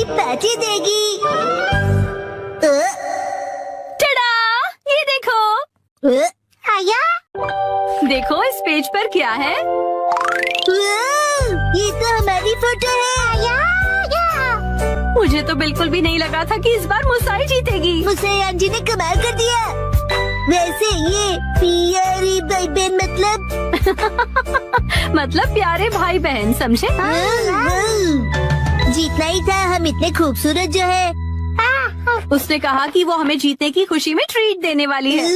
Party देगी। टड़ा, ये देखो। आया? देखो इस पेज पर क्या है। ये तो हमारी फोटो है। आया? मुझे तो बिल्कुल भी नहीं लगा था कि इस बार मुसाई जीतेगी। मुसाई आंटी ने कमाल कर दिया। वैसे ये प्यारे भाई बहन मतलब प्यारे भाई बहन, समझे? जीतना ही था, हम इतने खूबसूरत जो है। उसने कहा कि वो हमें जीतने की खुशी में ट्रीट देने वाली है।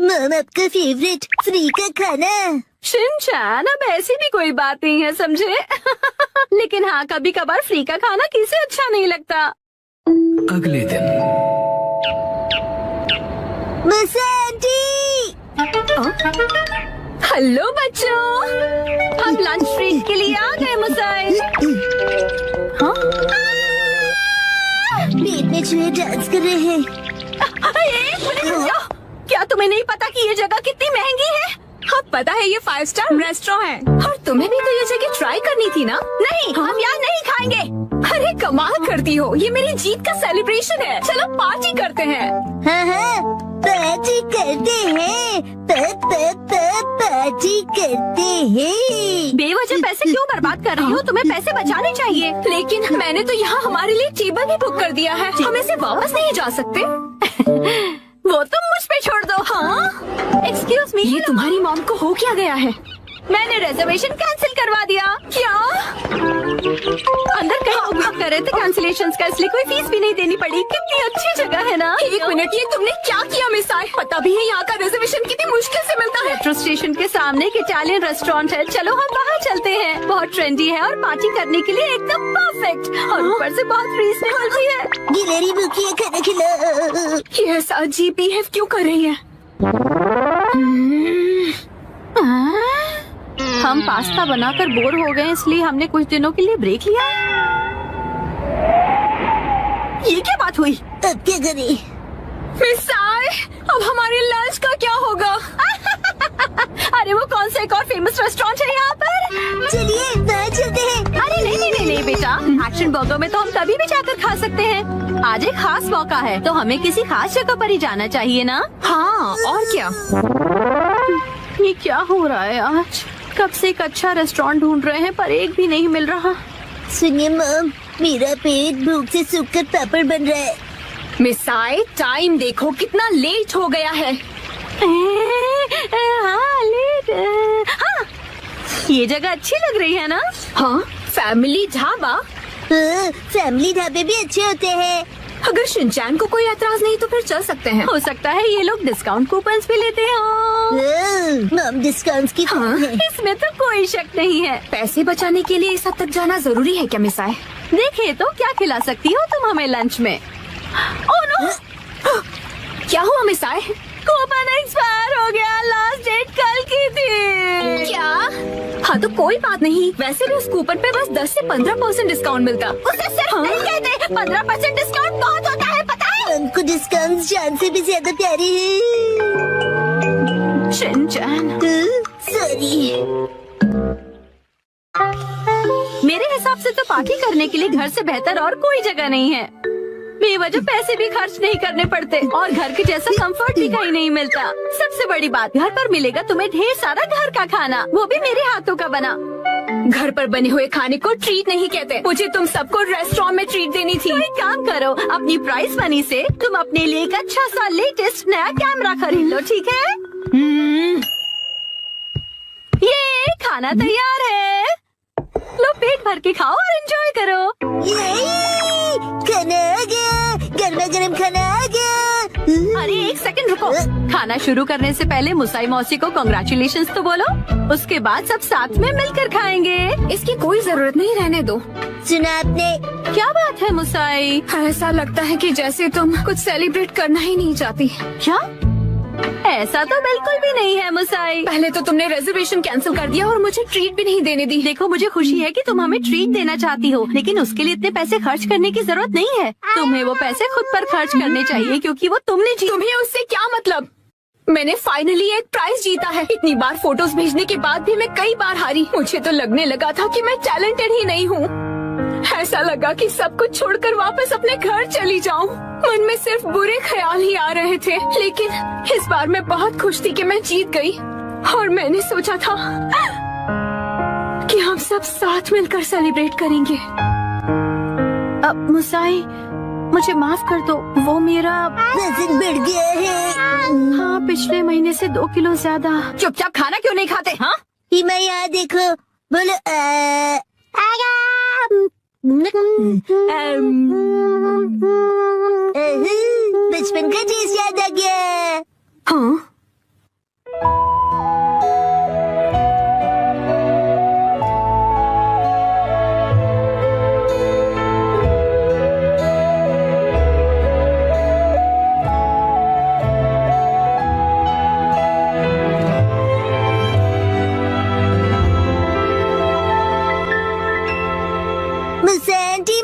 मम आपका फेवरेट फ्री का खाना। शिनचैन, अब ऐसी भी कोई बात नहीं है, समझे? लेकिन हाँ, कभी कभार फ्री का खाना किसे अच्छा नहीं लगता। अगले दिन आंटी। हेलो बच्चों, हम लंच ब्रेक के लिए आ गए मुसाई। हाँ? पेट में चूहे डांस कर रहे हैं। एक मिनट रुक जाओ। क्या तुम्हें नहीं पता कि ये जगह कितनी महंगी है? हाँ पता है, ये 5 स्टार रेस्टोरेंट है और तुम्हें भी तो ये जगह ट्राई करनी थी ना? नहीं, हम यहाँ नहीं खाएंगे। अरे कमाल करती हो, ये मेरी जीत का सेलिब्रेशन है। चलो पार्टी करते हैं। हाँ, पार्टी करते हैं। पार्टी करते हैं। बेवजह पैसे क्यों बर्बाद कर रही हो? तुम्हें पैसे बचाने चाहिए। लेकिन मैंने तो यहाँ हमारे लिए टेबल भी बुक कर दिया है। हम इसे वापस नहीं जा सकते। वो तुम मुझ पे छोड़ दो। हाँ? एक्सक्यूज मी, ये तुम्हारी मॉम को हो क्या गया है? मैंने रिजर्वेशन कैंसिल करवा दिया। क्या? अंदर कहीं उपयोग कर रहे थे कैंसिलेशंस का, इसलिए कोई फीस भी नहीं देनी पड़ी। कितनी अच्छी जगह है ना? एक मिनट, ये तुमने क्या किया मिसाई? पता भी है यहाँ का रिजर्वेशन कितनी मुश्किल से मिलता है। मेट्रो स्टेशन के सामने एक इटालियन रेस्टोरेंट है। चलो हम वहाँ चलते हैं। बहुत ट्रेंडी है और पार्टी करने के लिए एकदम परफेक्ट, और ऊपर से बहुत रीजनेबल भी है। गिलहरी भूखी है, खाना खिलाओ। ये ऐसा अजीब बिहेव क्यों कर रही है? हम पास्ता बनाकर बोर हो गए, इसलिए हमने कुछ दिनों के लिए ब्रेक लिया। ये क्या बात हुई? अब क्या करें? मिसाई, अब हमारे लंच का क्या होगा? अरे वो कौन सा एक और फेमस रेस्टोरेंट है यहाँ पर? चलिए वहाँ चलते हैं। अरे नहीं बेटा, एक्शन बर्गर में तो हम कभी भी जाकर खा सकते हैं। आज एक खास मौका है, तो हमें किसी खास जगह पर ही जाना चाहिए ना? हाँ, और क्या? ये क्या हो रहा है आज? कब से एक अच्छा रेस्टोरेंट ढूंढ रहे हैं पर एक भी नहीं मिल रहा। सुनिए मम, मेरा पेट भूख से सूखकर पापड़ बन रहा है। मिसाई, टाइम देखो कितना लेट हो गया है। हाँ, लेट। हाँ, ये जगह अच्छी लग रही है ना? हाँ, फैमिली ढाबा। फैमिली ढाबे भी अच्छे होते हैं। अगर शिनचैन को कोई एतराज नहीं तो फिर चल सकते हैं। हो सकता है ये लोग डिस्काउंट कूपन्स भी लेते हो। मम डिस्काउंट्स की हाँ, इसमें तो कोई शक नहीं है। पैसे बचाने के लिए इस हद तक जाना जरूरी है क्या मिसाई? देखिए तो क्या खिला सकती हो तुम हमें लंच में? Oh no! क्या हुआ मिसाई? कूपन एक्सपायर हो गया, लास्ट डेट कल की थी। क्या? हाँ तो कोई बात नहीं, वैसे भी उस कूपन पे बस 10 से 15% डिस्काउंट मिलता। उसे सिर्फ नहीं कहते, 15% डिस्काउंट बहुत होता है, पता है? हमको डिस्काउंट जान से भी ज्यादा प्यारे हैं। Shinchan, sorry. मेरे हिसाब से तो पार्टी करने के लिए घर से बेहतर और कोई जगह नहीं है। बेवजह पैसे भी खर्च नहीं करने पड़ते और घर के जैसा कंफर्ट भी कहीं नहीं मिलता। सबसे बड़ी बात, घर पर मिलेगा तुम्हें ढेर सारा घर का खाना, वो भी मेरे हाथों का बना। घर पर बने हुए खाने को ट्रीट नहीं कहते। मुझे तुम सबको रेस्टोरेंट में ट्रीट देनी थी। तो एक काम करो, अपनी प्राइस मनी से तुम अपने लिए एक अच्छा सा लेटेस्ट नया कैमरा खरीद लो, ठीक है? ये खाना तैयार है, लो पेट भर के खाओ और एंजॉय करो। खाना आ गया, गर्मा गर्म खाना आ गया। अरे एक सेकंड रुको, खाना शुरू करने से पहले मुसाई मौसी को कांग्रेचुलेशंस तो बोलो, उसके बाद सब साथ में मिलकर खाएंगे। इसकी कोई जरूरत नहीं, रहने दो। सुना आपने? क्या बात है मुसाई? ऐसा लगता है कि जैसे तुम कुछ सेलिब्रेट करना ही नहीं चाहती। क्या? ऐसा तो बिल्कुल भी नहीं है मुसाई। पहले तो तुमने रिजर्वेशन कैंसिल कर दिया और मुझे ट्रीट भी नहीं देने दी। देखो मुझे खुशी है कि तुम हमें ट्रीट देना चाहती हो, लेकिन उसके लिए इतने पैसे खर्च करने की जरूरत नहीं है। तुम्हें वो पैसे खुद पर खर्च करने चाहिए, क्योंकि वो तुमने तुम्हें उससे क्या मतलब? मैंने फाइनली एक प्राइज जीता है। इतनी बार फोटोज भेजने के बाद भी मैं कई बार हारी। मुझे तो लगने लगा था कि मैं टैलेंटेड ही नहीं हूँ। ऐसा लगा कि सब कुछ छोड़कर वापस अपने घर चली जाऊं। मन में सिर्फ बुरे ख्याल ही आ रहे थे, लेकिन इस बार मैं बहुत खुश थी कि मैं जीत गई। और मैंने सोचा था कि हम सब साथ मिलकर सेलिब्रेट करेंगे। अब मुसाई, मुझे माफ कर दो, वो मेरा वजन बढ़ गया है। हाँ, पिछले महीने से 2 किलो ज्यादा। चुपचाप खाना क्यों नहीं खाते? हाँ, हिमा यहाँ देखो, बोलो बचपन का टेस्ट याद आ गया। हाँ,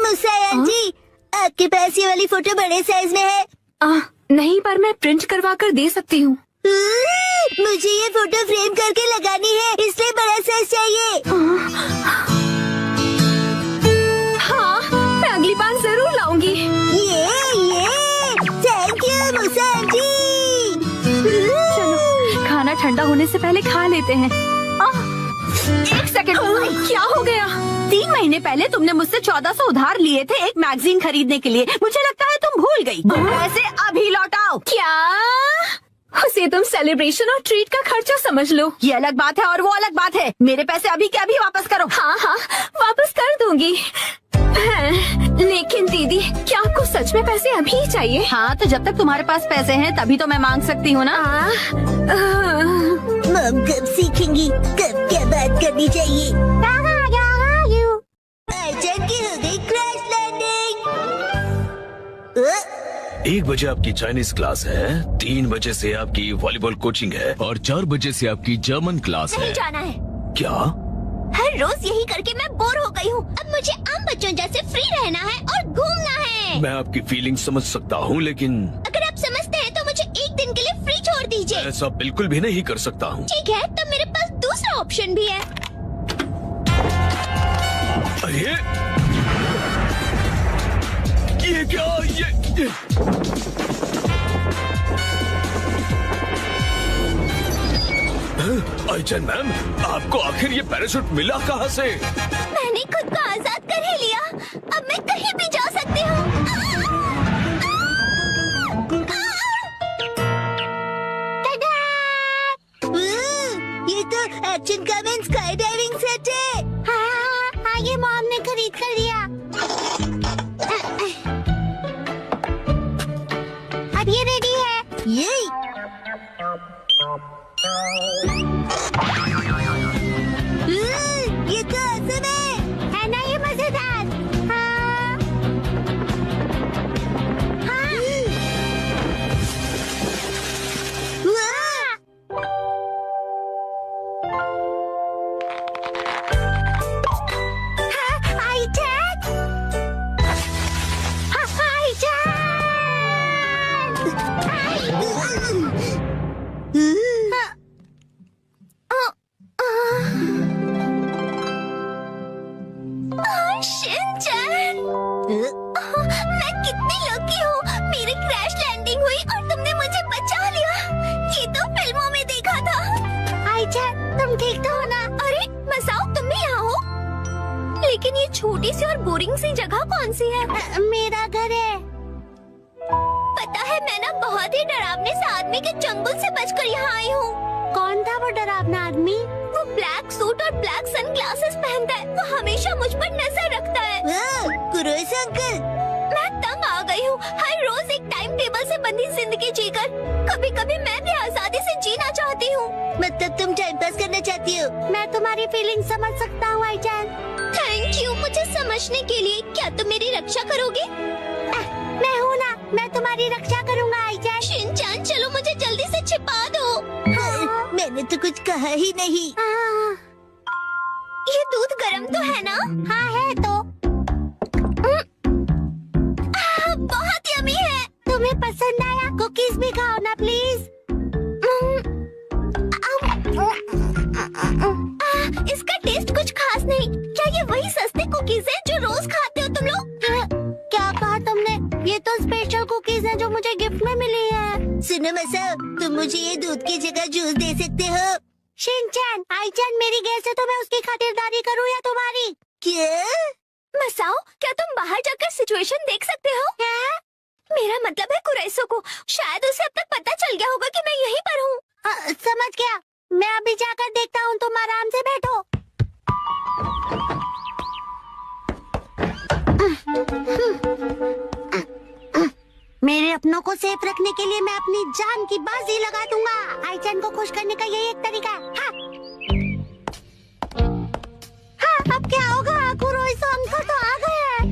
मुसा आंटी, आपके पास ये वाली फोटो बड़े साइज में है? नहीं, पर मैं प्रिंट करवा कर दे सकती हूँ। मुझे ये फोटो फ्रेम करके लगानी है, इसलिए बड़ा साइज चाहिए। हाँ, मैं अगली बार जरूर लाऊंगी। ये थैंक यू मुसा आंटी। चलो, खाना ठंडा होने से पहले खा लेते हैं। 1 सेकंड, क्या हो गया? 3 महीने पहले तुमने मुझसे 1400 उधार लिए थे एक मैगजीन खरीदने के लिए। मुझे लगता है तुम भूल गई। पैसे अभी लौटाओ। क्या? उसे तुम सेलिब्रेशन और ट्रीट का खर्चा समझ लो। ये अलग बात है और वो अलग बात है। मेरे पैसे अभी के अभी वापस करो। हाँ, वापस कर दूंगी। लेकिन दीदी, क्या आपको सच में पैसे अभी ही चाहिए? हाँ, तो जब तक तुम्हारे पास पैसे हैं तभी तो मैं मांग सकती हूँ ना। मम कब सीखेंगी कब क्या बात करनी चाहिए? Crash landing. 1 बजे आपकी चाइनीज क्लास है, 3 बजे से आपकी वॉलीबॉल कोचिंग है और 4 बजे से आपकी जर्मन क्लास है। नहीं जाना है। क्या? हर रोज यही करके मैं बोर हो गई हूँ। अब मुझे आम बच्चों जैसे फ्री रहना है और घूमना है। मैं आपकी फीलिंग समझ सकता हूँ, लेकिन अगर आप समझते हैं तो मुझे 1 दिन के लिए फ्री छोड़ दीजिए। ऐसा बिल्कुल भी नहीं कर सकता हूँ। ठीक है, तो मेरे पास दूसरा ऑप्शन भी है। अरे ये क्या? ये आइचन मैम, आपको आखिर ये पैराशूट मिला कहाँ से? मैंने खुद को आजाद कर ही लिया। अब मैं कहीं भी जा सकती हूँ। ये तो action comment sky diving set है। हाँ, ये मॉम ने खरीद कर दिया। अब ये रेडी है। ये तो असम है ना? ये मजेदार। हाँ। मैं कितनी लकी हूँ। मेरी क्रैश लैंडिंग हुई और तुमने मुझे बचा लिया। ये तो फिल्मों में देखा था। आइचा, तुम ठीक तो हो ना? अरे मसाओ, तुम भी यहाँ हो? लेकिन ये छोटी सी और बोरिंग सी जगह कौन सी है? मेरा घर है। पता है, मैं ना बहुत ही डरावने से आदमी के चंगुल से बचकर यहाँ आई हूँ। कौन था वो डरावना आदमी? वो ब्लैक सूट और ब्लैक सनग्लासेस पहनता है। वो हमेशा मुझ पर नजर रखता है। कुरोस अंकल। मैं तंग आ गई हूँ, हर रोज एक टाइम टेबल से बंधी जिंदगी जीकर। कभी कभी मैं भी आजादी से जीना चाहती हूँ। मतलब तुम टाइम पास करना चाहती हो? मैं तुम्हारी फीलिंग समझ सकता हूँ आईजान। थैंक यू मुझे समझने के लिए। क्या तुम मेरी रक्षा करोगे? मैं हूँ ना, मैं तुम्हारी रक्षा करूँगा आईजान। शिनचान, चलो मुझे जल्दी से छिपा दो। मैंने तो कुछ कहा ही नहीं। ये दूध गर्म तो है ना? हाँ है तो। बहुत यमी है। तुम्हें पसंद आया? कुकीज भी खाओ ना प्लीज। इसका टेस्ट कुछ खास नहीं। क्या ये वही सस्ते कुकीज हैं जो रोज खाते ये तो स्पेशल कुकीज है जो मुझे गिफ्ट में मिली है। सुनो मसाओ, तुम मुझे ये दूध की जगह जूस दे सकते हो। शिनचैन, आईचैन मेरी गेस्ट है तो मैं उसकी खातिरदारी करूँ या तुम्हारी? क्या? मसाओ, क्या तुम बाहर जाकर सिचुएशन देख सकते हो? क्या? मेरा मतलब है कुरैसो को शायद उसे अब तक पता चल गया होगा कि मैं यहीं पर हूँ। समझ गया, मैं अभी जाकर देखता हूँ, तुम आराम से बैठो। मेरे अपनों को सेफ रखने के लिए मैं अपनी जान की बाजी लगा दूंगा। आईचैन को खुश करने का यही एक तरीका है। हाँ। हाँ, अब क्या होगा? कुरोइसो अंकल तो आ गए हैं।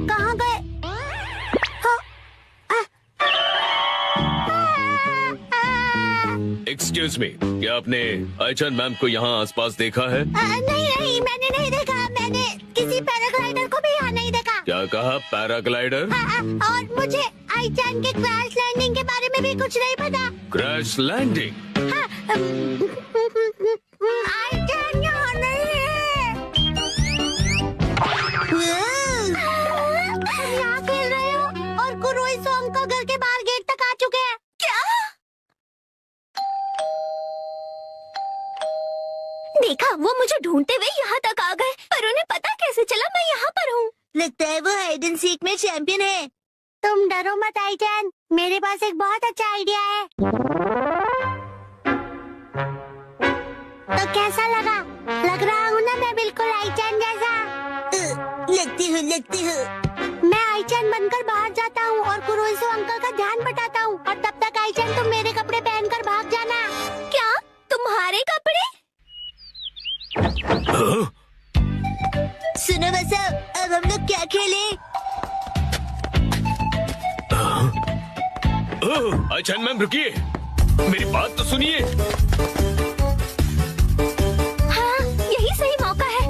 कहाँ गए? एक्सक्यूज मी, क्या आपने आईचैन मैम को यहाँ आसपास देखा है? नहीं, मैंने नहीं देखा। मैंने किसी पैराग्लाइडर को भी यहाँ नहीं देखा। क्या कहा? पैराग्लाइडर? और मुझे आईचैन के क्रैश लैंडिंग के बारे में भी कुछ नहीं पता। Crash landing? आईचैन यहाँ नहीं है। तुम यहाँ खेल रहे हो और कुरोइसो अंकल घर के बाहर गेट तक आ चुके हैं। क्या? देखा, वो मुझे ढूंढते हुए यहाँ तक आ गए, पर उन्हें पता कैसे चला मैं यहाँ पर हूँ? लगता है वो हाइड एंड सीक में चैंपियन है। तुम डरो मत आईचैन, मेरे पास एक बहुत अच्छा आइडिया है। तो कैसा लगा? लग रहा हूँ ना मैं बिल्कुल आईचैन जैसा? लगती हूँ। मैं आईचैन बनकर बाहर जाता हूँ और कुरोइसो अंकल का ध्यान बटाता हूँ, और तब तक आईचैन तुम मेरे कपड़े पहनकर भाग जाना। क्या? तुम्हारे कपड़े? सुनो मसाओ, अब हम लोग क्या खेलें? आईचैन मैम रुकिए, मेरी बात तो सुनिए। हाँ, यही सही मौका है।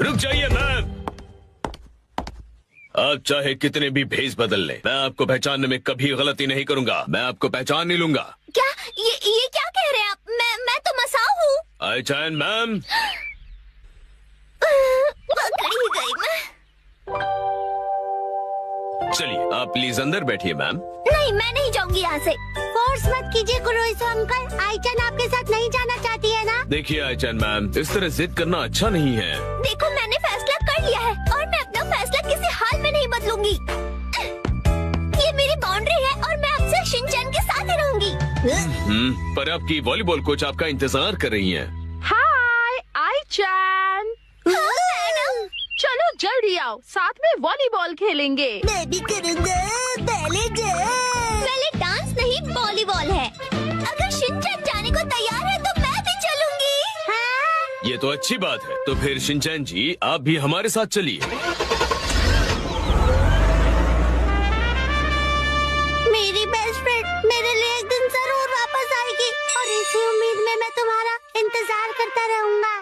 रुक जाइए मैम, आप चाहे कितने भी भेष बदल लें, मैं आपको पहचानने में कभी गलती नहीं करूंगा। मैं आपको पहचान नहीं लूंगा। क्या? ये क्या कह रहे हैं आप? मैं तो मसाओ हूँ। आईचैन मैम, पकड़ी गई मैं। चलिए आप प्लीज अंदर बैठिए मैम। नहीं, मैं नहीं जाऊंगी यहाँ से। फोर्स मत कीजिए कुरोइसो अंकल, आईचैन आपके साथ नहीं जाना चाहती है ना? देखिए आईचैन मैम, इस तरह जिद करना अच्छा नहीं है। देखो, मैंने फैसला कर लिया है और मैं अपना फैसला किसी हाल में नहीं बदलूंगी। ये मेरी बाउंड्री है और मैं आपसे शिनचैन के साथ ही रहूंगी। पर आपकी वॉलीबॉल कोच आपका इंतजार कर रही हैं। हाय आईचैन, मैडम, चलो जल्दी आओ, साथ में वॉलीबॉल खेलेंगे। मैं भी करूँगा। पहले डांस नहीं, वॉलीबॉल है। अगर शिनचैन जाने को तैयार है तो मैं भी चलूंगी। हाँ? ये तो अच्छी बात है, तो फिर शिनचैन जी आप भी हमारे साथ चलिए। मेरी बेस्ट फ्रेंड मेरे लिए एक दिन जरूर वापस आएगी और इसी उम्मीद में मैं तुम्हारा इंतजार करता रहूंगा।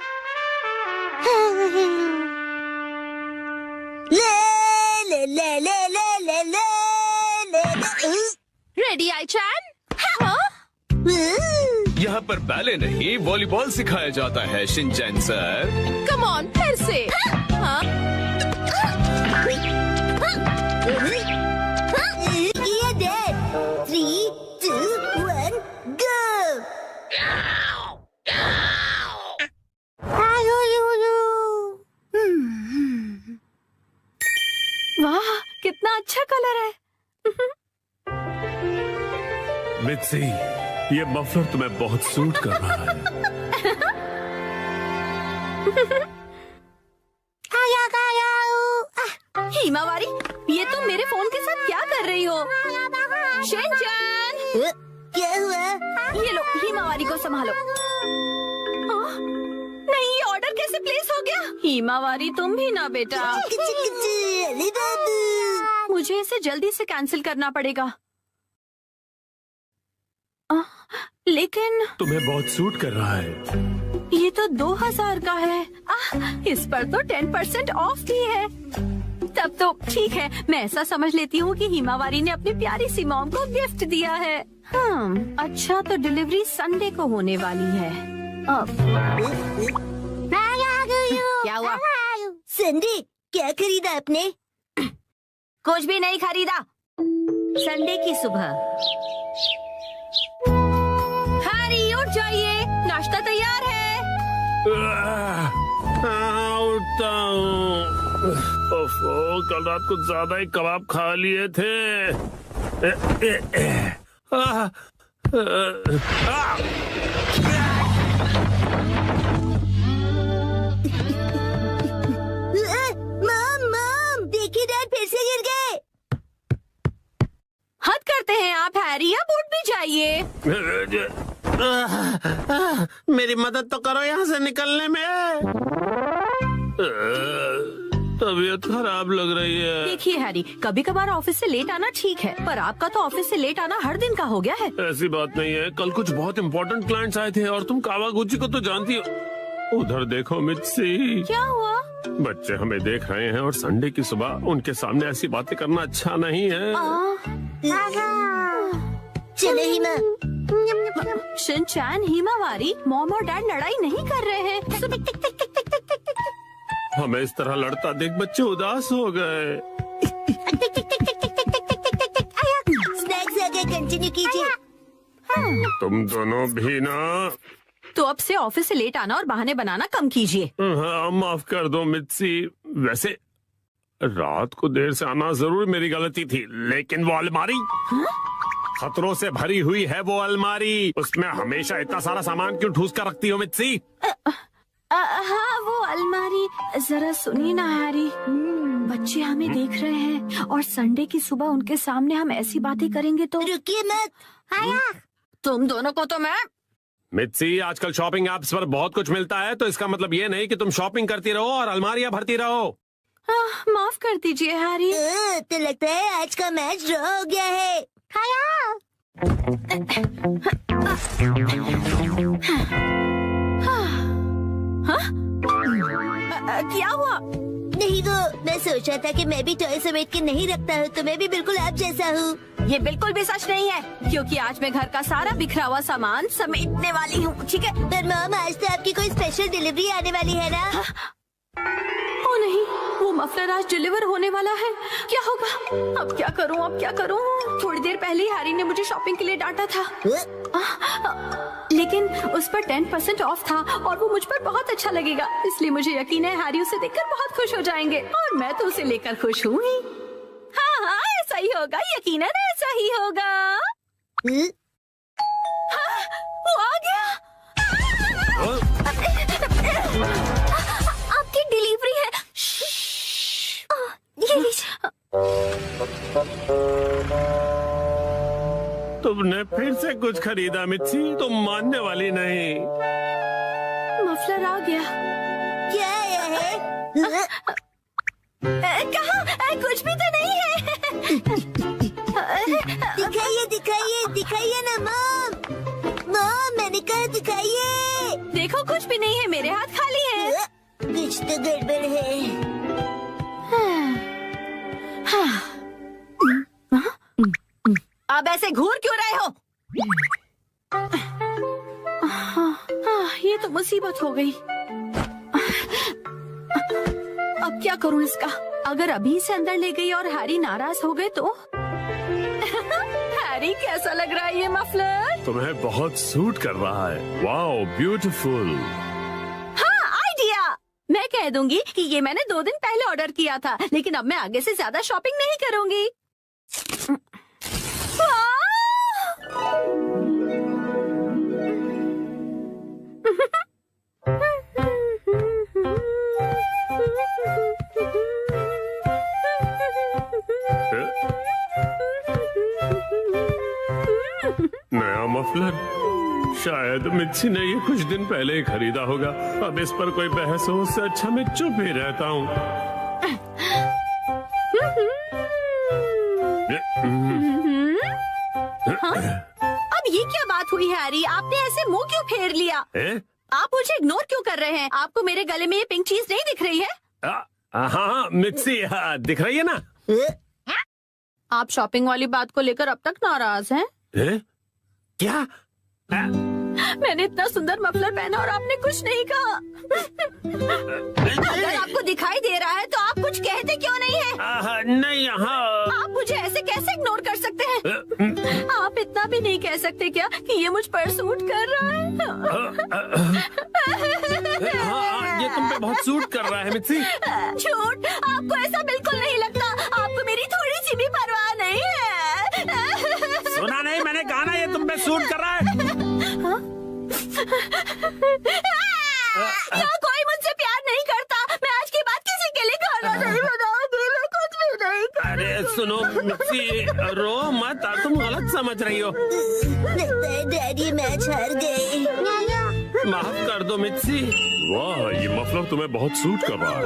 ले ले ले ले ले ले ले ले। रेडी आईचैन? हाँ? यहाँ पर बैले नहीं, वॉलीबॉल सिखाया जाता है शिनचैन सर। कम ऑन, फिर से। हाँ? ये दे। 3, 2, 1, go! वाह, कितना अच्छा कलर है। मित्सी, ये मफलर तुम्हें बहुत सूट कर रहा है। हिमावारी, ये तुम मेरे फोन के साथ क्या कर रही हो? शिनचैन, क्या हुआ? ये लो, हिमावारी को संभालो। नहीं, ये ऑर्डर कैसे प्लेस हो गया? हिमावारी तुम भी ना बेटा। अली बाबू, मुझे इसे जल्दी से कैंसिल करना पड़ेगा। लेकिन तुम्हें बहुत सूट कर रहा है। ये तो 2000 का है। इस पर तो 10% ऑफ भी है। तब तो ठीक है, मैं ऐसा समझ लेती हूँ कि हिमावारी ने अपनी प्यारी सी मॉम को गिफ्ट दिया है। अच्छा, तो डिलीवरी संडे को होने वाली है। क्या हुआ? संडे क्या खरीदा आपने? कुछ भी नहीं खरीदा। संडे की सुबह। हैरी उठ जाइए, नाश्ता तैयार है। उठता हूँ। ओफो, कल रात को ज्यादा ही कबाब खा लिए थे। मम देखिए डैड फिर से गिर गए। हद करते हैं आप हैरी, अब उठ भी जाइए। मेरी मदद तो करो यहाँ से निकलने में। तबीयत खराब लग रही है। देखिए हैरी, कभी कभार ऑफिस से लेट आना ठीक है, पर आपका तो ऑफिस से लेट आना हर दिन का हो गया है। ऐसी बात नहीं है, कल कुछ बहुत इम्पोर्टेंट क्लाइंट्स आए थे और तुम कावागुची को तो जानती हो। उधर देखो मित्सी, क्या हुआ? बच्चे हमें देख रहे हैं और संडे की सुबह उनके सामने ऐसी बातें करना अच्छा नहीं है। चलो हिमा। शिनचैन, हिमावारी, मॉम और डैड लड़ाई नहीं कर रहे हैं। हमें इस तरह लड़ता देख बच्चे उदास हो गए। स्नैक्स आगे कंटिन्यू कीजिए। तुम दोनों भी ना। तो अब से ऑफिस से लेट आना और बहाने बनाना कम कीजिए। हाँ, माफ कर दो मित्सी। वैसे रात को देर से आना जरूर मेरी गलती थी, लेकिन वो अलमारी खतरों से भरी हुई है। वो अलमारी, उसमें हमेशा इतना सारा सामान क्यों ठूस कर रखती हो मित्सी? हाँ, वो अलमारी। जरा सुनिए ना हैरी, बच्चे हमें देख रहे हैं और संडे की सुबह उनके सामने हम ऐसी बातें करेंगे तो। रुकिए मत। तुम दोनों को तो मैं। मित्सी, आजकल शॉपिंग एप्स पर बहुत कुछ मिलता है, तो इसका मतलब ये नहीं कि तुम शॉपिंग करती रहो और अलमारियां भरती रहो। माफ कर दीजिए हैरी। तो लगता है आज का मैच ड्रॉ हो गया है। क्या हुआ? नहीं, वो मैं सोच रहा था कि मैं भी टॉय समेट के नहीं रखता हूँ, तो मैं भी बिल्कुल आप जैसा हूँ। ये बिल्कुल भी सच नहीं है, क्योंकि आज मैं घर का सारा बिखरा हुआ सामान समेटने वाली हूँ। ठीक है? पर मॉम, आज तो आपकी कोई स्पेशल डिलीवरी आने वाली है ना? ओ नहीं, वो मफलर आज डिलीवर होने वाला है। क्या होगा? अब क्या करूँ, अब क्या करूँ? थोड़ी देर पहले ही हैरी ने मुझे शॉपिंग के लिए डांटा था, लेकिन उस पर 10% ऑफ था और वो मुझ पर बहुत अच्छा लगेगा। इसलिए मुझे यकीन है हैरी उसे देखकर बहुत खुश हो जाएंगे और मैं तो उसे लेकर खुश हूँ ही। हाँ हाँ, ऐसा ही होगा, यकीनन ऐसा ही होगा। हाँ, वो आ गया। आपकी डिलीवरी है। ये लीजिए। तुमने फिर से कुछ खरीदा मित्सी, तुम मानने वाली नहीं। मफलर आ गया। क्या आया है? कहाँ? कुछ भी तो नहीं है। दिखाइए दिखाइए दिखाइए ना मॉम। मॉम, मैंने कहा दिखाइए। देखो, कुछ भी नहीं है, मेरे हाथ खाली है। कुछ तो गड़बड़ है। अब ऐसे घूर क्यों रहे हो? ये तो मुसीबत हो गई। अब क्या करूं इसका? अगर अभी से अंदर ले गई और हैरी नाराज हो गए तो? हैरी, कैसा लग रहा है ये मफलर? तुम्हें बहुत सूट कर रहा है। Wow, beautiful. हाँ, आइडिया। मैं कह दूंगी कि ये मैंने 2 दिन पहले ऑर्डर किया था, लेकिन अब मैं आगे से ज्यादा शॉपिंग नहीं करूंगी। नया मफलर? शायद मित्सी ने ये कुछ दिन पहले ही खरीदा होगा। अब इस पर कोई बहस हो, उससे अच्छा मैं चुप ही रहता हूँ। अब ये क्या बात हुई हैरी? आपने ऐसे मुंह क्यों फेर लिया? आप मुझे इग्नोर क्यों कर रहे हैं? आपको मेरे गले में ये पिंक चीज नहीं दिख रही है? हाँ मित्सी, दिख रही है ना? आप शॉपिंग वाली बात को लेकर अब तक नाराज हैं? क्या? मैंने इतना सुंदर मफलर पहना और आपने कुछ नहीं कहा। अगर आपको दिखाई दे रहा है तो आप कुछ कहते क्यों नहीं है? नहीं यहाँ आप मुझे ऐसे कैसे इग्नोर कर सकते हैं? आप इतना भी नहीं कह सकते क्या कि ये मुझ पर सूट कर रहा है? ये तुम पे बहुत सूट कर रहा है मित्सी। झूठ, आपको ऐसा बिल्कुल नहीं लगता। आपको मेरी थोड़ी सी भी परवाह नहीं है। सुना नहीं, मैंने कहा ना ये तुम पे सूट कर रहा है। क्या कोई मुझसे प्यार नहीं करता? मैं आज के बाद किसी के लिए खाना नहीं बनाऊंगी, मैं कुछ भी नहीं करूंगी। अरे सुनो मित्सी, रो मत, तुम गलत समझ रही हो। लगता है डैडी मैच हार गए। माफ कर दो मित्सी। वाह, ये मफलर तुम्हें बहुत सूट कर रहा है।